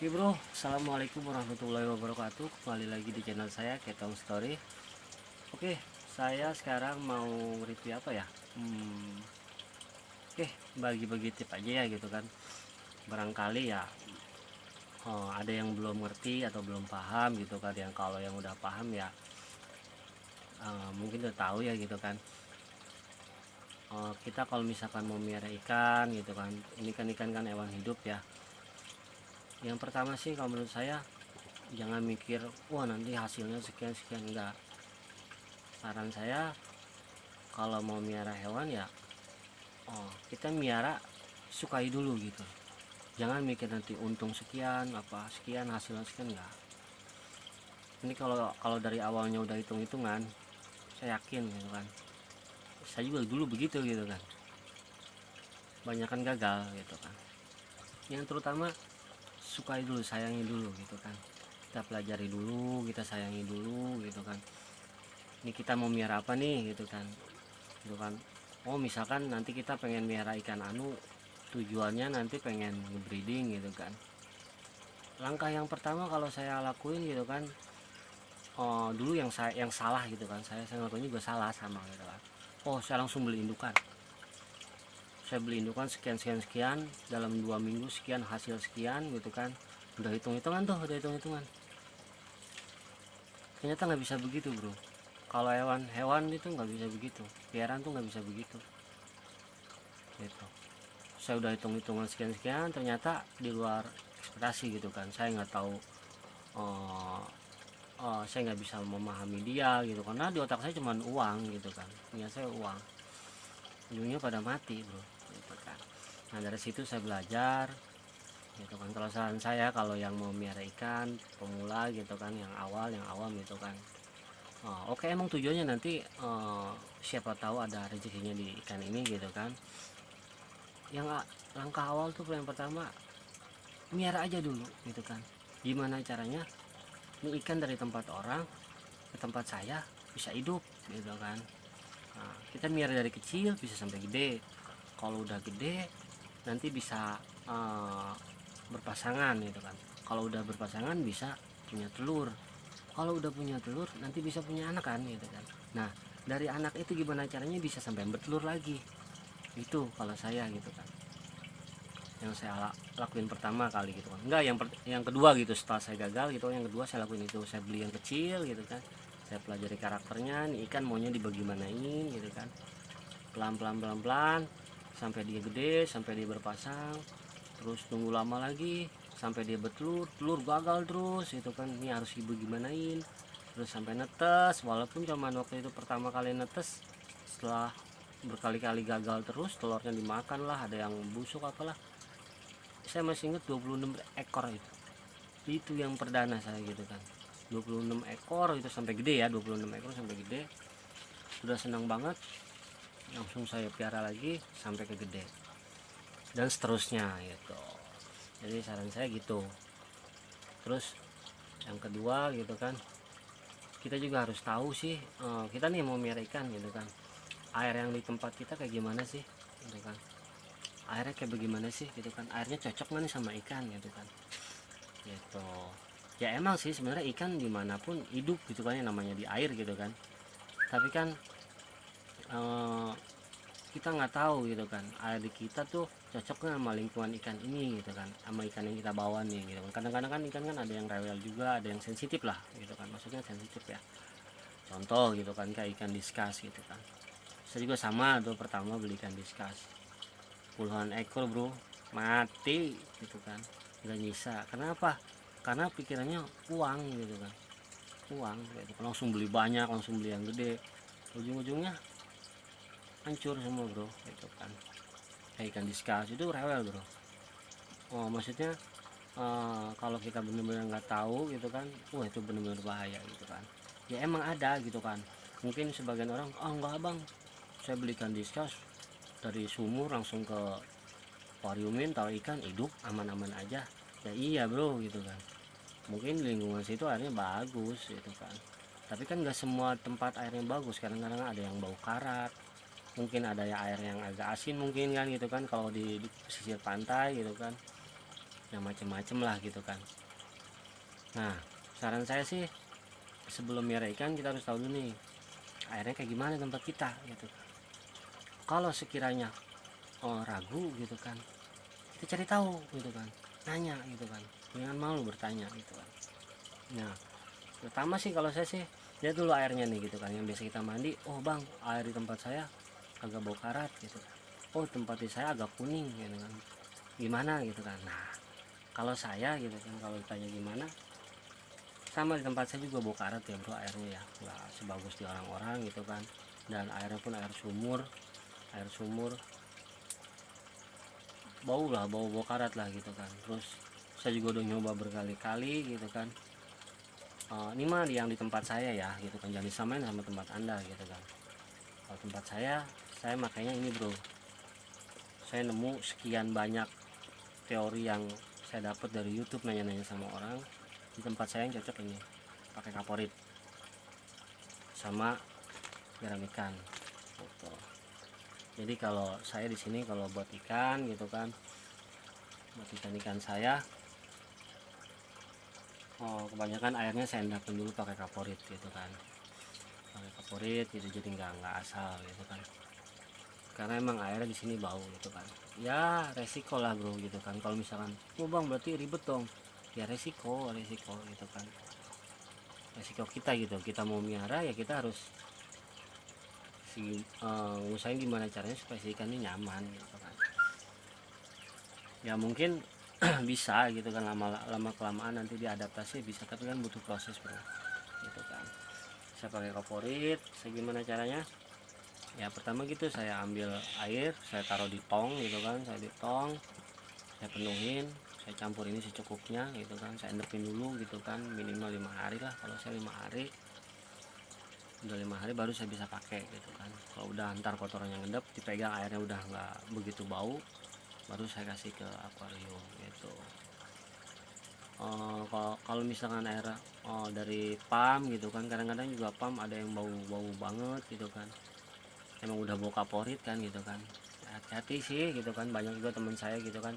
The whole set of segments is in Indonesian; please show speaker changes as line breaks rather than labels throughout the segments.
Oke bro, assalamualaikum warahmatullahi wabarakatuh. Kembali lagi di channel saya Ketong Story. Oke, saya sekarang mau review apa ya? Oke, bagi-bagi tip aja ya gitu kan. Barangkali ya ada yang belum ngerti atau belum paham gitu kan. Yang kalau yang udah paham ya mungkin udah tahu ya gitu kan. Kita kalau misalkan mau melihara ikan gitu kan, ini kan ikan kan hewan hidup ya. Yang pertama sih kalau menurut saya jangan mikir wah nanti hasilnya sekian sekian, enggak. Saran saya kalau mau miara hewan ya kita miara sukai dulu gitu, jangan mikir nanti untung sekian apa sekian hasilnya sekian, enggak. Ini kalau dari awalnya udah hitung-hitungan, saya yakin gitu kan, saya juga dulu begitu gitu kan, banyak kan gagal gitu kan. Yang terutama sukai dulu, sayangi dulu gitu kan, kita pelajari dulu, kita sayangi dulu gitu kan. Ini kita mau miara apa nih gitu kan, oh misalkan nanti kita pengen miara ikan tujuannya nanti pengen ngebreeding gitu kan. Langkah yang pertama kalau saya lakuin gitu kan, dulu yang salah gitu kan, saya ngelakuin juga salah sama gitu kan. Saya langsung beli indukan, saya beli indukan sekian sekian sekian, dalam 2 minggu sekian hasil sekian gitu kan. Udah hitung-hitungan, ternyata nggak bisa begitu bro. Kalau hewan itu nggak bisa begitu, piaraan tuh nggak bisa begitu gitu. Saya udah hitung-hitungan sekian-sekian, ternyata di luar ekspektasi gitu kan. Saya nggak tahu, saya nggak bisa memahami dia gitu, karena di otak saya cuma uang gitu kan, niat saya uang, ujungnya pada mati bro gitu kan. Nah dari situ saya belajar gitu kan. Kalau saran saya kalau yang mau miara ikan pemula gitu kan, yang awam gitu kan, oke, emang tujuannya nanti siapa tahu ada rezekinya di ikan ini gitu kan. Yang langkah awal tuh yang pertama miara aja dulu gitu kan. Gimana caranya ini ikan dari tempat orang ke tempat saya bisa hidup gitu kan. Nah, kita miara dari kecil bisa sampai gede. Kalau udah gede nanti bisa berpasangan gitu kan. Kalau udah berpasangan bisa punya telur. Kalau udah punya telur nanti bisa punya anak kan gitu kan. Nah dari anak itu gimana caranya bisa sampai bertelur lagi, itu kalau saya gitu kan, yang saya lakuin pertama kali gitu kan. Enggak, yang kedua gitu, setelah saya gagal gitu, yang kedua saya lakuin itu, saya beli yang kecil gitu kan, saya pelajari karakternya, nih ikan maunya dibagaimanain gitu kan, pelan-pelan sampai dia gede, sampai dia berpasang, terus tunggu lama lagi sampai dia bertelur, telur gagal terus itu kan, ini harus dibagaimanain terus sampai netes. Walaupun cuman waktu itu pertama kali netes, setelah berkali-kali gagal terus telurnya dimakan lah, ada yang busuk apalah. Saya masih ingat 26 ekor itu yang perdana saya gitu kan, 26 ekor itu sampai gede ya, 26 ekor sampai gede, sudah senang banget, langsung saya piara lagi sampai ke gede dan seterusnya gitu. Jadi saran saya gitu. Terus yang kedua gitu kan, kita juga harus tahu sih, kita nih mau miara ikan gitu kan, air yang di tempat kita kayak gimana sih gitu kan, airnya kayak bagaimana sih gitu kan, airnya cocok nggak nih sama ikan gitu kan gitu. Ya emang sih sebenarnya ikan dimanapun hidup gitu kan, yang namanya di air gitu kan. Tapi kan eh, kita nggak tahu gitu kan, air di kita tuh cocoknya sama lingkungan ikan ini gitu kan, sama ikan yang kita bawa nih gitu kan. Kadang-kadang kan ikan kan ada yang rewel juga, ada yang sensitif lah gitu kan, maksudnya sensitif ya. Contoh gitu kan kayak ikan diskas gitu kan, saya juga sama tuh pertama beli ikan diskas puluhan ekor bro, mati gitu kan, nggak nyisa. Kenapa? Karena pikirannya uang gitu kan, uang gitu kan. Langsung beli banyak, langsung beli yang gede, ujung-ujungnya hancur semua bro gitu kan. Kayak ikan diskas itu rewel bro. Maksudnya kalau kita benar-benar nggak tahu gitu kan, wah itu benar-benar bahaya gitu kan. Ya emang ada gitu kan, mungkin sebagian orang enggak bang, saya belikan diskas dari sumur langsung ke akuariumin, tahu ikan hidup aman-aman aja. Ya iya bro gitu kan, mungkin lingkungan situ airnya bagus gitu kan, tapi kan nggak semua tempat airnya bagus. Kadang-kadang ada yang bau karat, mungkin ada ya air yang agak asin mungkin kan gitu kan, kalau di pesisir pantai gitu kan. yang macem-macem lah gitu kan. Nah saran saya sih, sebelum miara ikan kita harus tahu dulu nih airnya kayak gimana tempat kita gitu. Kalau sekiranya ragu gitu kan, kita cari tahu gitu kan, nanya gitu kan, jangan malu bertanya gitu kan. Nah pertama sih kalau saya sih lihat dulu airnya nih gitu kan, yang biasa kita mandi. Oh bang, air di tempat saya agak bau karat gitu kan. Oh tempat di saya agak kuning gitu kan, gimana gitu kan. Nah kalau saya gitu kan, kalau ditanya gimana, sama di tempat saya juga bau karat ya bro airnya ya, nggak sebagus di orang-orang gitu kan. Dan airnya pun air sumur bau lah, bau karat lah gitu kan. Terus saya juga udah nyoba berkali-kali gitu kan. Ini mah yang di tempat saya ya gitu kan, jangan disamain sama tempat anda gitu kan. Kalau tempat saya makanya ini bro, saya nemu sekian banyak teori yang saya dapat dari YouTube, nanya-nanya sama orang. Di tempat saya yang cocok ini pakai kaporit sama garam ikan gitu. Jadi kalau saya di sini kalau buat ikan gitu kan, buat ikan saya kebanyakan airnya saya endapin dulu pakai kaporit gitu kan, pakai kaporit gitu, jadi nggak asal gitu kan. Karena emang airnya di sini bau gitu kan. Ya resiko lah bro gitu kan. Kalau misalkan oh bang berarti ribet dong, ya resiko gitu kan. Resiko kita gitu, kita mau miara ya kita harus ngusahain gimana caranya supaya si ikan ini nyaman gitu kan. Ya mungkin bisa gitu kan, lama kelamaan nanti diadaptasi bisa, tapi kan butuh proses bro gitu kan. Saya pakai kaporit, saya gimana caranya ya, pertama gitu saya ambil air, saya taruh di tong gitu kan, saya di tong, saya penuhin, saya campur ini secukupnya gitu kan, saya endepin dulu gitu kan, minimal 5 hari lah. Kalau saya 5 hari, udah 5 hari baru saya bisa pakai gitu kan. Kalau udah antar kotorannya ngendep, dipegang airnya udah nggak begitu bau, baru saya kasih ke akuarium gitu. Kalau misalkan air dari pam gitu kan, kadang-kadang juga pam ada yang bau banget gitu kan, emang udah bau kaporit kan gitu kan. Hati-hati sih gitu kan, banyak juga teman saya gitu kan,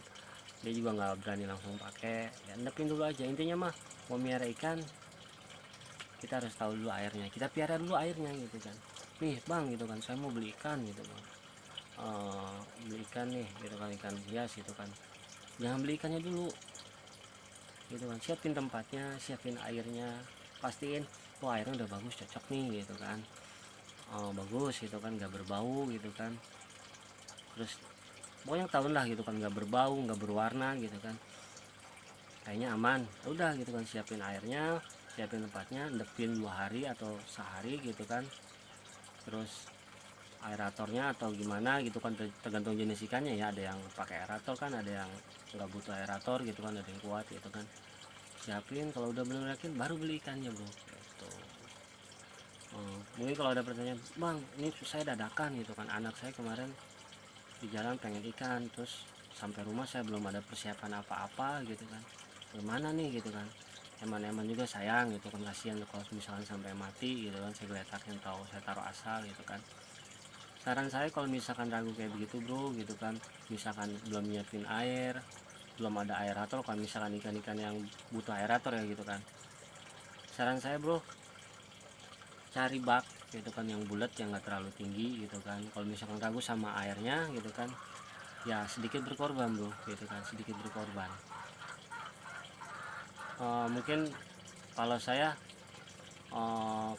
dia juga nggak berani langsung pakai, ya endepin dulu aja. Intinya mah mau miara ikan kita harus tahu dulu airnya, kita piara dulu airnya gitu kan. Nih bang gitu kan, saya mau beli ikan gitu bang, beli ikan nih gitu kan, ikan hias gitu kan. Jangan beli ikannya dulu gitu kan, siapin tempatnya, siapin airnya, pastiin oh airnya udah bagus, cocok nih gitu kan. Bagus gitu kan, nggak berbau gitu kan. Terus pokoknya tahun lah gitu kan, nggak berbau, nggak berwarna gitu kan, kayaknya aman. Udah gitu kan, siapin airnya, siapin tempatnya, endepin 2 hari atau sehari gitu kan. Terus aeratornya atau gimana gitu kan, tergantung jenis ikannya ya, ada yang pakai aerator kan, ada yang nggak butuh aerator gitu kan, ada yang kuat gitu kan. Siapin, kalau udah bener yakin baru beli ikannya bro gitu. Mungkin kalau ada pertanyaan bang, ini saya dadakan gitu kan, anak saya kemarin di jalan pengen ikan, terus sampai rumah saya belum ada persiapan apa-apa gitu kan, gimana nih gitu kan. Eman-eman juga sayang gitu kan, kasihan kalau misalkan sampai mati gitu kan, saya geletakin tahu saya taruh asal gitu kan. Saran saya kalau misalkan ragu kayak begitu bro gitu kan, misalkan belum nyiapin air, belum ada aerator, kalau misalkan ikan-ikan yang butuh aerator ya gitu kan, saran saya bro cari bak gitu kan yang bulat, yang nggak terlalu tinggi gitu kan. Kalau misalkan ragu sama airnya gitu kan, ya sedikit berkorban bro gitu kan, sedikit berkorban. Mungkin kalau saya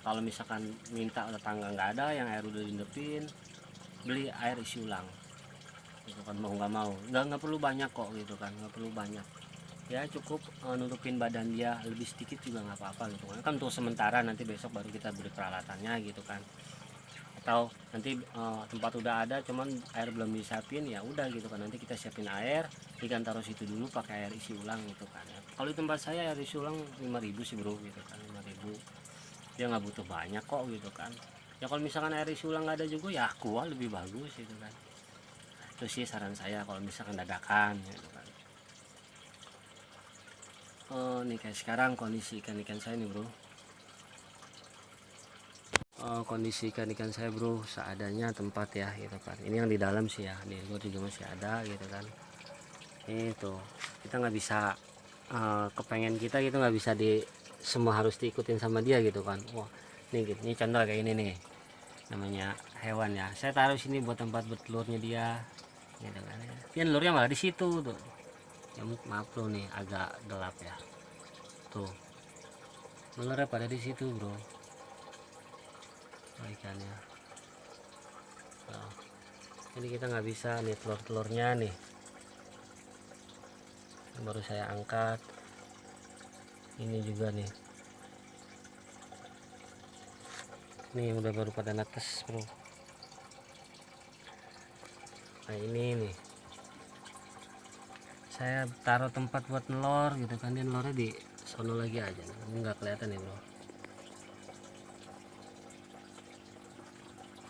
kalau misalkan minta tetangga nggak ada yang air udah diindepin, beli air isi ulang gitu kan, mau nggak mau, nggak perlu banyak kok gitu kan, nggak perlu banyak, ya cukup nutupin badan dia, lebih sedikit juga nggak apa-apa gitu kan untuk sementara, nanti besok baru kita beli peralatannya gitu kan. Atau nanti tempat udah ada cuman air belum disiapin, ya udah gitu kan, nanti kita siapin air, ikan taruh situ dulu pakai air isi ulang gitu kan ya. Kalau di tempat saya air isi ulang 5.000 sih bro gitu kan, 5.000, dia nggak butuh banyak kok gitu kan. Ya kalau misalkan air isi ulang nggak ada juga ya aqua lebih bagus gitu kan. Itu sih saran saya kalau misalkan dadakan gitu kan. Nih kayak sekarang kondisi ikan-ikan saya nih bro, kondisi ikan-ikan saya bro seadanya tempat ya gitu kan. Ini yang di dalam sih ya, di luar juga masih ada gitu kan. Itu kita nggak bisa kepengen kita gitu, nggak bisa di semua harus diikutin sama dia gitu kan. Wah ini contoh kayak ini nih, namanya hewan ya, saya taruh sini buat tempat bertelurnya dia gitu kan ya. Dia telurnya malah di situ tuh ya. Maaf bro, nih agak gelap ya, tuh telurnya pada di situ bro, ikannya. Nah, ini kita nggak bisa nih, telurnya nih baru saya angkat. Ini juga nih udah baru pada netes bro. Nah ini nih saya taruh tempat buat nelor gitu kan, dia nelornya di sono lagi aja, nggak kelihatan ya bro.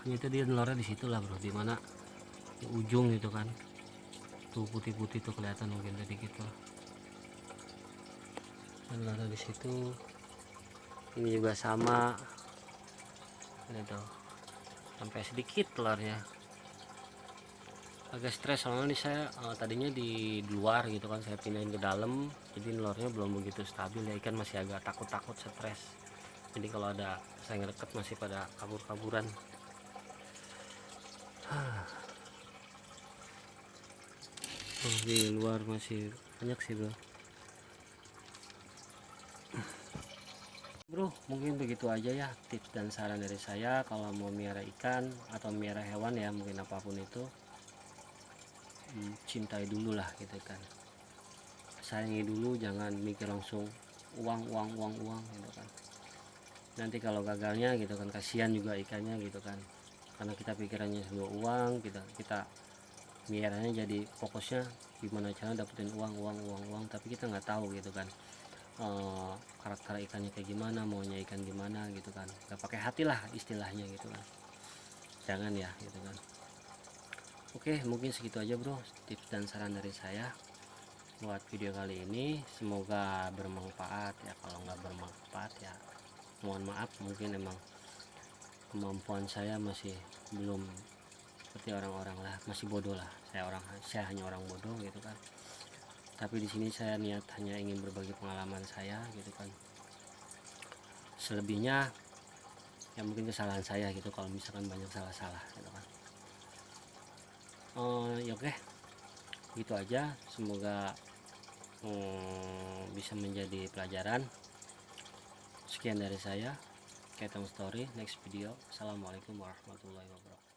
Itu dia nelornya di situ lah bro, di mana di ujung gitu kan, tuh putih-putih tuh kelihatan mungkin tadi gitu. Nelornya di situ. Ini juga sama, ini tuh sampai sedikit telurnya. Agak stres soalnya nih saya tadinya di luar gitu kan, saya pindahin ke dalam, jadi telurnya belum begitu stabil ya. Ikan masih agak takut-takut, stres. Jadi kalau ada saya ngedeket masih pada kabur-kaburan. Di luar masih banyak sih bro. Mungkin begitu aja ya tips dan saran dari saya. Kalau mau miara ikan atau miara hewan ya, mungkin apapun itu, cintai dulu lah gitu kan, sayangi dulu, jangan mikir langsung uang gitu kan. Nanti kalau gagalnya gitu kan, kasihan juga ikannya gitu kan, karena kita pikirannya semua uang, kita miaranya jadi fokusnya gimana cara dapetin uang, tapi kita nggak tahu gitu kan karakter ikannya kayak gimana, maunya ikan gimana gitu kan, nggak pakai hati lah istilahnya gitu kan, jangan ya gitu kan. Oke, mungkin segitu aja bro tips dan saran dari saya buat video kali ini. Semoga bermanfaat ya. Kalau nggak bermanfaat ya mohon maaf, mungkin emang kemampuan saya masih belum seperti orang-orang lah, masih bodoh lah. Saya hanya orang bodoh gitu kan. Tapi di sini saya niat hanya ingin berbagi pengalaman saya gitu kan. Selebihnya ya mungkin kesalahan saya gitu, kalau misalkan banyak salah-salah gitu kan. Ya oke, gitu aja. Semoga bisa menjadi pelajaran. Sekian dari saya, Ketong Story. Next video. Assalamualaikum warahmatullahi wabarakatuh.